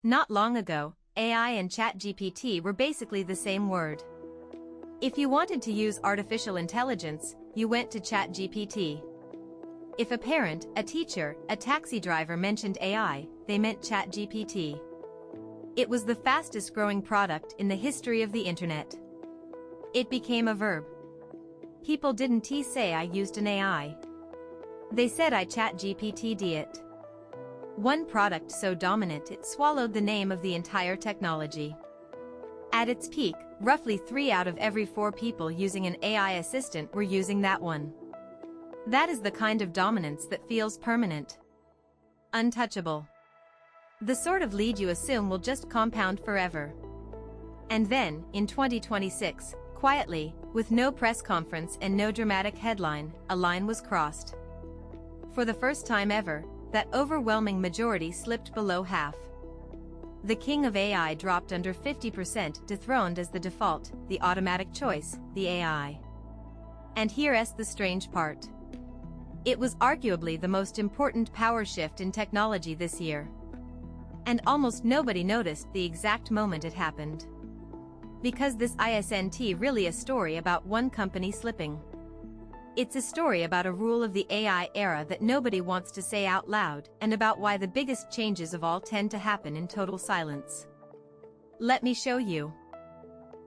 Not long ago, AI and ChatGPT were basically the same word. If you wanted to use artificial intelligence, you went to ChatGPT. If a parent, a teacher, a taxi driver mentioned AI, they meant ChatGPT. It was the fastest growing product in the history of the internet. It became a verb. People didn't say I used an AI. They said I ChatGPT'd it. One product so dominant it swallowed the name of the entire technology. At its peak, roughly 3 out of every 4 people using an AI assistant were using that one. That is the kind of dominance that feels permanent. Untouchable. The sort of lead you assume will just compound forever. And then, in 2026, quietly, with no press conference and no dramatic headline, a line was crossed. For the first time ever, that overwhelming majority slipped below half. The king of AI dropped under 50%, dethroned as the default, the automatic choice, the AI. And here's the strange part. It was arguably the most important power shift in technology this year. And almost nobody noticed the exact moment it happened. Because this isn't really a story about one company slipping. It's a story about a rule of the AI era that nobody wants to say out loud, and about why the biggest changes of all tend to happen in total silence. Let me show you.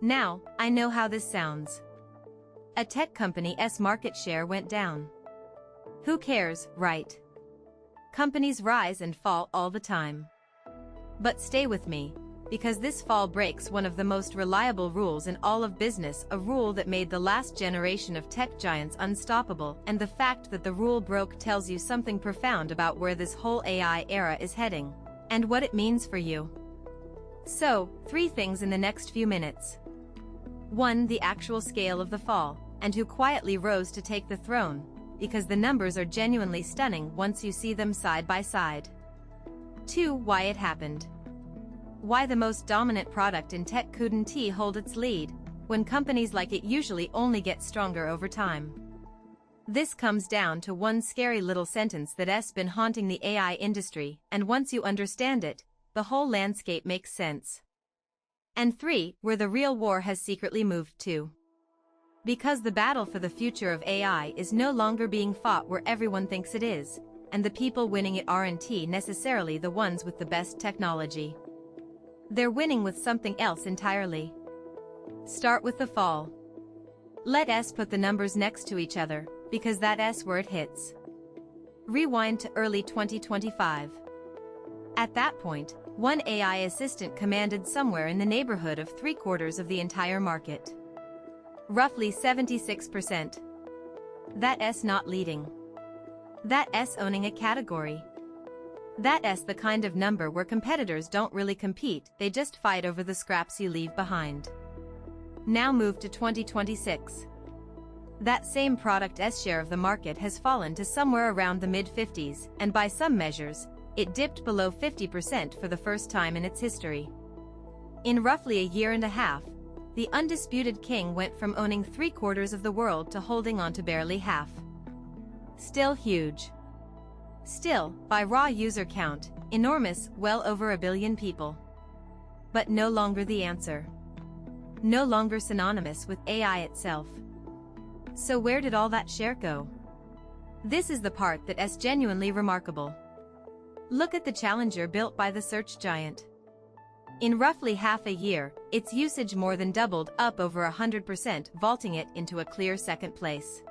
Now, I know how this sounds. A tech company's market share went down. Who cares, right? Companies rise and fall all the time. But stay with me, because this fall breaks one of the most reliable rules in all of business, a rule that made the last generation of tech giants unstoppable, and the fact that the rule broke tells you something profound about where this whole AI era is heading, and what it means for you. So, 3 things in the next few minutes. 1. The actual scale of the fall, and who quietly rose to take the throne, because the numbers are genuinely stunning once you see them side by side. 2. Why it happened. Why the most dominant product in tech couldn't hold its lead, when companies like it usually only get stronger over time. This comes down to one scary little sentence that's been haunting the AI industry, and once you understand it, the whole landscape makes sense. And 3. Where the real war has secretly moved to. Because the battle for the future of AI is no longer being fought where everyone thinks it is, and the people winning it aren't necessarily the ones with the best technology. They're winning with something else entirely. Start with the fall. Let's put the numbers next to each other, because that's where it hits. Rewind to early 2025. At that point, one AI assistant commanded somewhere in the neighborhood of 3/4 of the entire market. Roughly 76%. That's not leading. That's owning a category. That's the kind of number where competitors don't really compete, they just fight over the scraps you leave behind. Now move to 2026. That same product's share of the market has fallen to somewhere around the mid-50s, and by some measures, it dipped below 50% for the first time in its history. In roughly a year and a half, the undisputed king went from owning 3/4 of the world to holding on to barely half. Still huge. Still, by raw user count, enormous, well over 1 billion people. But no longer the answer. No longer synonymous with AI itself. So where did all that share go? This is the part that's genuinely remarkable. Look at the challenger built by the search giant. In roughly half a year, its usage more than doubled, up over 100%, vaulting it into a clear second place.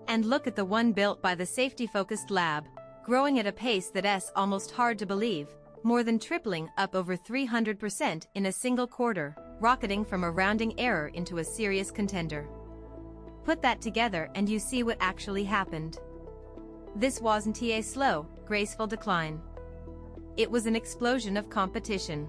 And look at the one built by the safety-focused lab, growing at a pace that's almost hard to believe, more than tripling, up over 300% in a single quarter, rocketing from a rounding error into a serious contender. Put that together and you see what actually happened. This wasn't a slow, graceful decline. It was an explosion of competition.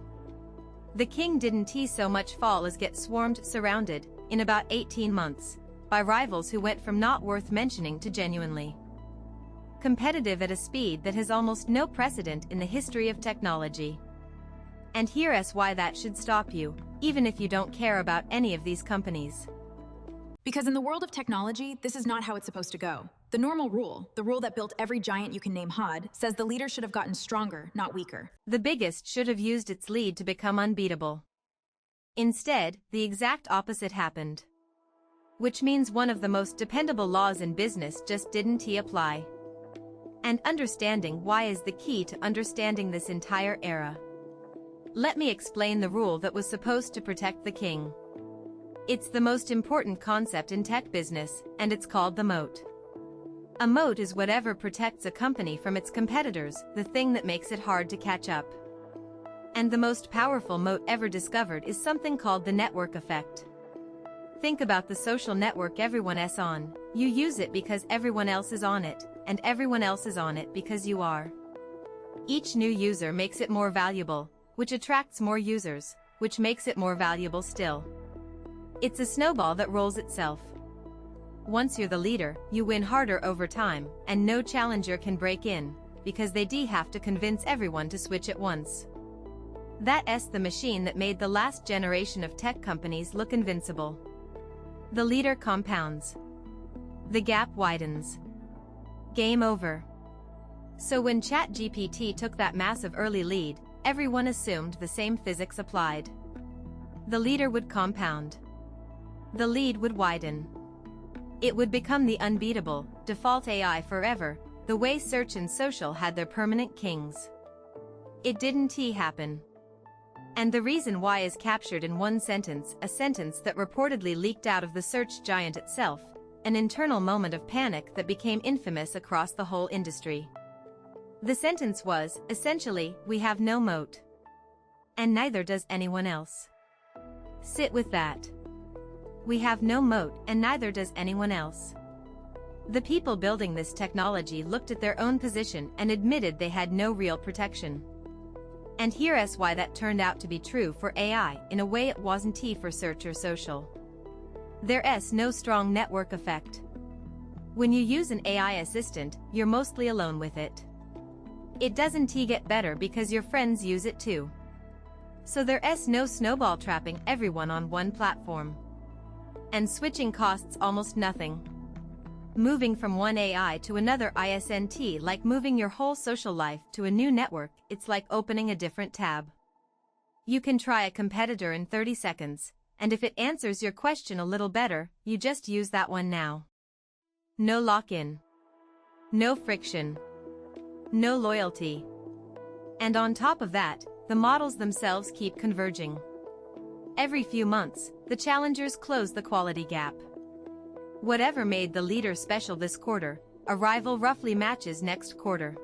The king didn't so much fall as get swarmed, surrounded, in about 18 months, by rivals who went from not worth mentioning to genuinely competitive at a speed that has almost no precedent in the history of technology. And here's why that should stop you, even if you don't care about any of these companies. Because in the world of technology, this is not how it's supposed to go. The normal rule, the rule that built every giant you can name had, says the leader should have gotten stronger, not weaker. The biggest should have used its lead to become unbeatable. Instead, the exact opposite happened. Which means one of the most dependable laws in business just didn't apply. And understanding why is the key to understanding this entire era. Let me explain the rule that was supposed to protect the king. It's the most important concept in tech business, and it's called the moat. A moat is whatever protects a company from its competitors, the thing that makes it hard to catch up. And the most powerful moat ever discovered is something called the network effect. Think about the social network everyone's on. You use it because everyone else is on it, and everyone else is on it because you are. Each new user makes it more valuable, which attracts more users, which makes it more valuable still. It's a snowball that rolls itself. Once you're the leader, you win harder over time, and no challenger can break in, because they have to convince everyone to switch at once. That's the machine that made the last generation of tech companies look invincible. The leader compounds. The gap widens. Game over. So when ChatGPT took that massive early lead, everyone assumed the same physics applied. The leader would compound. The lead would widen. It would become the unbeatable, default AI forever, the way search and social had their permanent kings. It didn't happen. And the reason why is captured in one sentence, a sentence that reportedly leaked out of the search giant itself, an internal moment of panic that became infamous across the whole industry. The sentence was, essentially, we have no moat. And neither does anyone else. Sit with that. We have no moat, and neither does anyone else. The people building this technology looked at their own position and admitted they had no real protection. And here's why that turned out to be true for AI in a way it wasn't for search or social. There's no strong network effect. When you use an AI assistant, you're mostly alone with it. It doesn't get better because your friends use it too. So there's no snowball trapping everyone on one platform. And switching costs almost nothing. Moving from one AI to another isn't like moving your whole social life to a new network, it's like opening a different tab. You can try a competitor in 30 seconds, and if it answers your question a little better, you just use that one now. No lock-in. No friction. No loyalty. And on top of that, the models themselves keep converging. Every few months, the challengers close the quality gap. Whatever made the leader special this quarter, a rival roughly matches next quarter.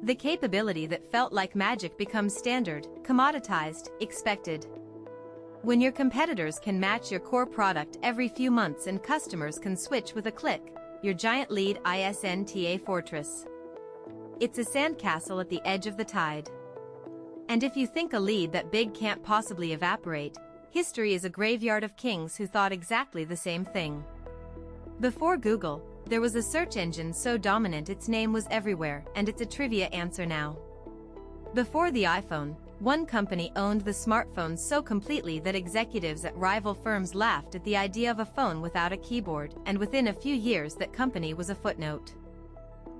The capability that felt like magic becomes standard, commoditized, expected. When your competitors can match your core product every few months and customers can switch with a click, your giant lead isn't a fortress. It's a sandcastle at the edge of the tide. And if you think a lead that big can't possibly evaporate, history is a graveyard of kings who thought exactly the same thing. Before Google, there was a search engine so dominant its name was everywhere, and it's a trivia answer now. Before the iPhone, one company owned the smartphone so completely that executives at rival firms laughed at the idea of a phone without a keyboard, and within a few years that company was a footnote.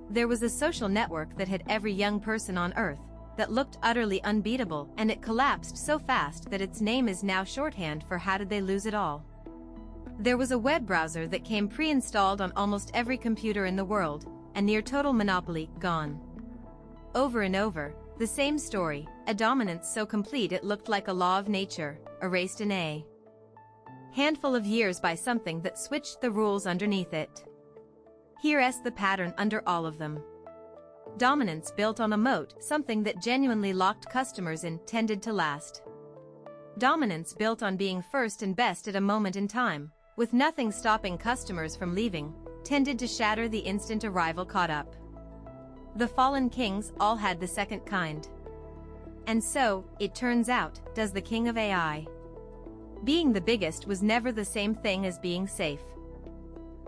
There was a social network that had every young person on Earth, that looked utterly unbeatable, and it collapsed so fast that its name is now shorthand for how did they lose it all. There was a web browser that came pre-installed on almost every computer in the world, a near total monopoly, gone. Over and over, the same story, a dominance so complete it looked like a law of nature, erased in a handful of years by something that switched the rules underneath it. Here's the pattern under all of them. Dominance built on a moat, something that genuinely locked customers in, tended to last. Dominance built on being first and best at a moment in time, with nothing stopping customers from leaving, tended to shatter the instant a rival caught up. The fallen kings all had the second kind. And so, it turns out, does the king of AI. Being the biggest was never the same thing as being safe.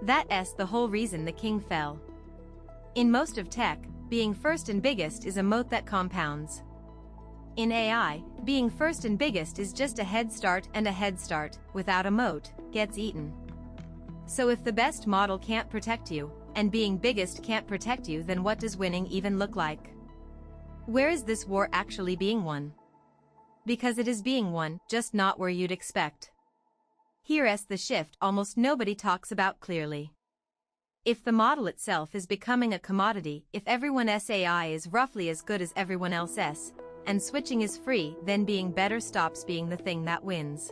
That's the whole reason the king fell. In most of tech, being first and biggest is a moat that compounds. In AI, being first and biggest is just a head start, and a head start, without a moat, gets eaten. So if the best model can't protect you, and being biggest can't protect you, then what does winning even look like? Where is this war actually being won? Because it is being won, just not where you'd expect. Here's the shift almost nobody talks about clearly. If the model itself is becoming a commodity, if everyone's AI is roughly as good as everyone else's, and switching is free, then being better stops being the thing that wins.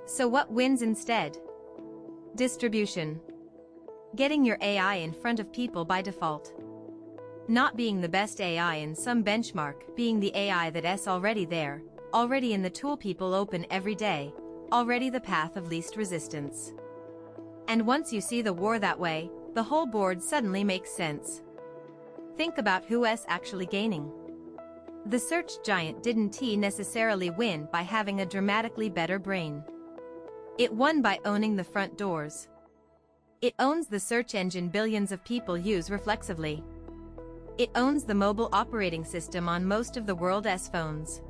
So what wins instead? Distribution. Getting your AI in front of people by default. Not being the best AI in some benchmark, being the AI that's already there, already in the tool people open every day, already the path of least resistance. And once you see the war that way, the whole board suddenly makes sense. Think about who's actually gaining. The search giant didn't necessarily win by having a dramatically better brain. It won by owning the front doors. It owns the search engine billions of people use reflexively. It owns the mobile operating system on most of the world's phones.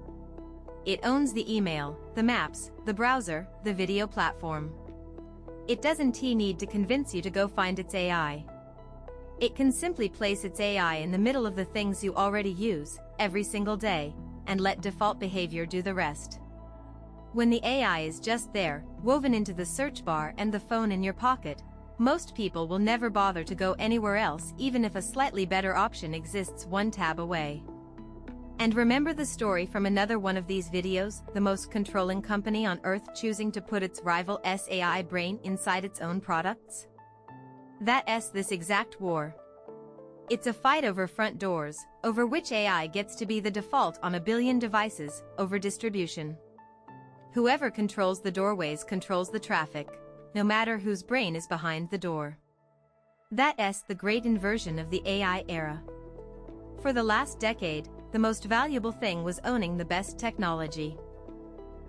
It owns the email, the maps, the browser, the video platform. It doesn't need to convince you to go find its AI. It can simply place its AI in the middle of the things you already use, every single day, and let default behavior do the rest. When the AI is just there, woven into the search bar and the phone in your pocket, most people will never bother to go anywhere else, even if a slightly better option exists one tab away. And remember the story from another one of these videos, the most controlling company on earth choosing to put its rival's AI brain inside its own products? That's this exact war. It's a fight over front doors, over which AI gets to be the default on a billion devices, over distribution. Whoever controls the doorways controls the traffic, no matter whose brain is behind the door. That's the great inversion of the AI era. For the last decade, the most valuable thing was owning the best technology.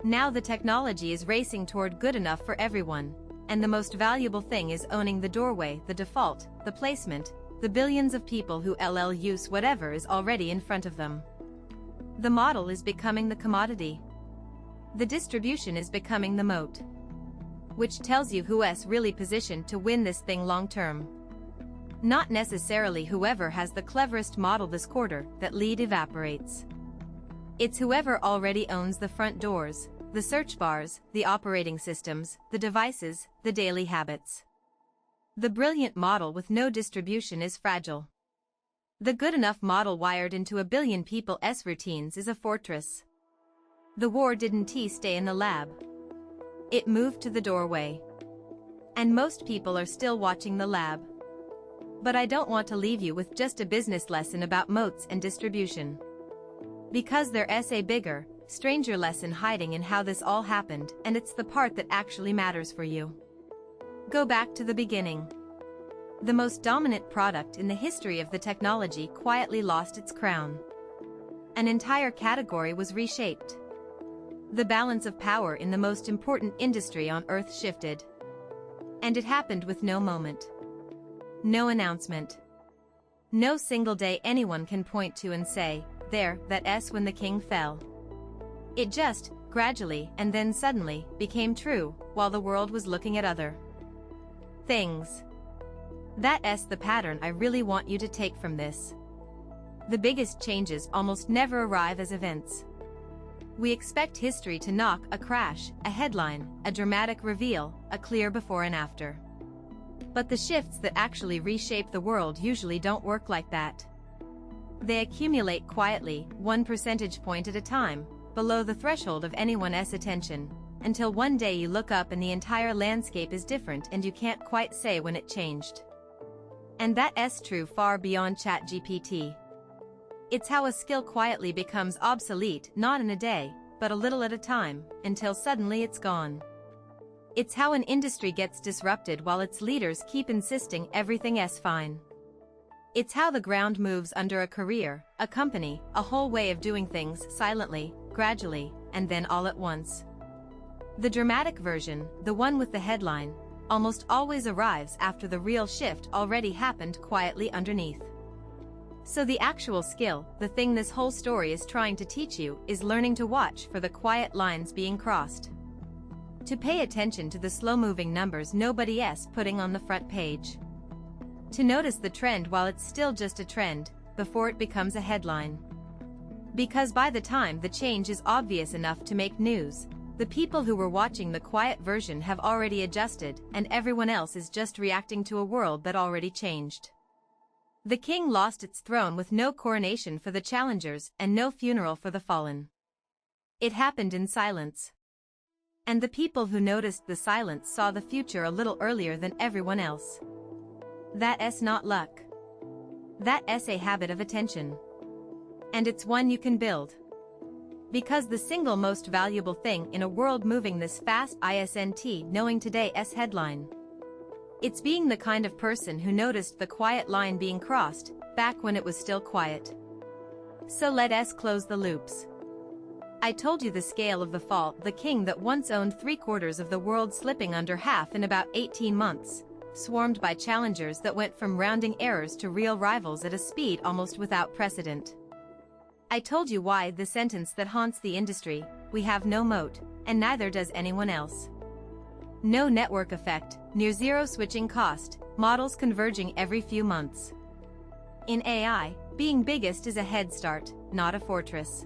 Now the technology is racing toward good enough for everyone, and the most valuable thing is owning the doorway, the default, the placement, the billions of people who use whatever is already in front of them. The model is becoming the commodity. The distribution is becoming the moat. Which tells you who's really positioned to win this thing long term. Not necessarily whoever has the cleverest model this quarter that lead evaporates. It's whoever already owns the front doors, the search bars, the operating systems, the devices, the daily habits. The brilliant model with no distribution is fragile. The good enough model wired into a billion people's routines is a fortress. The war didn't stay in the lab. It moved to the doorway. And most people are still watching the lab. But I don't want to leave you with just a business lesson about moats and distribution. Because there's a bigger, stranger lesson hiding in how this all happened, and it's the part that actually matters for you. Go back to the beginning. The most dominant product in the history of the technology quietly lost its crown. An entire category was reshaped. The balance of power in the most important industry on Earth shifted. And it happened with no moment. No announcement. No single day anyone can point to and say, that's when the king fell. It just, gradually and then suddenly, became true, while the world was looking at other things. That's the pattern I really want you to take from this. The biggest changes almost never arrive as events. We expect history to knock, a crash, a headline, a dramatic reveal, a clear before and after. But the shifts that actually reshape the world usually don't work like that. They accumulate quietly, 1 percentage point at a time, below the threshold of anyone's attention, until one day you look up and the entire landscape is different and you can't quite say when it changed. And that's true far beyond ChatGPT. It's how a skill quietly becomes obsolete, not in a day, but a little at a time, until suddenly it's gone. It's how an industry gets disrupted while its leaders keep insisting everything's fine. It's how the ground moves under a career, a company, a whole way of doing things, silently, gradually, and then all at once. The dramatic version, the one with the headline, almost always arrives after the real shift already happened quietly underneath. So the actual skill, the thing this whole story is trying to teach you, is learning to watch for the quiet lines being crossed. To pay attention to the slow-moving numbers nobody's putting on the front page. To notice the trend while it's still just a trend, before it becomes a headline. Because by the time the change is obvious enough to make news, the people who were watching the quiet version have already adjusted, and everyone else is just reacting to a world that already changed. The king lost its throne with no coronation for the challengers and no funeral for the fallen. It happened in silence. And the people who noticed the silence saw the future a little earlier than everyone else. That's not luck. That's a habit of attention. And it's one you can build. Because the single most valuable thing in a world moving this fast isn't knowing today's headline. It's being the kind of person who noticed the quiet line being crossed, back when it was still quiet. So let's close the loops. I told you the scale of the fall, the king that once owned 3/4 of the world slipping under half in about 18 months, swarmed by challengers that went from rounding errors to real rivals at a speed almost without precedent. I told you why the sentence that haunts the industry, we have no moat, and neither does anyone else. No network effect, near zero switching cost, models converging every few months. In AI, being biggest is a head start, not a fortress.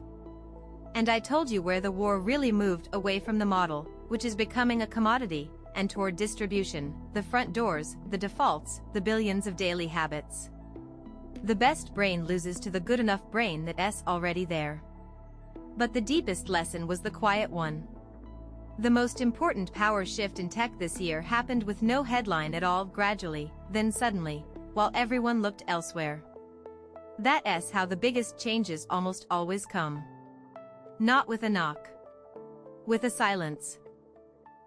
And I told you where the war really moved away from the model, which is becoming a commodity, and toward distribution, the front doors, the defaults, the billions of daily habits. The best brain loses to the good enough brain that's already there. But the deepest lesson was the quiet one. The most important power shift in tech this year happened with no headline at all, gradually, then suddenly, while everyone looked elsewhere. That's how the biggest changes almost always come. Not with a knock. With a silence.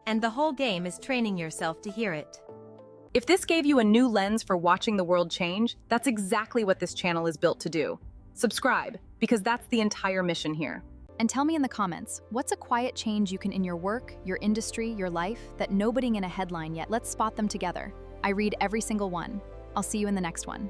And the whole game is training yourself to hear it. If this gave you a new lens for watching the world change, that's exactly what this channel is built to do. Subscribe, because that's the entire mission here. And tell me in the comments, what's a quiet change you can in your work, your industry, your life, that nobody's in a headline yet? Let's spot them together. I read every single one. I'll see you in the next one.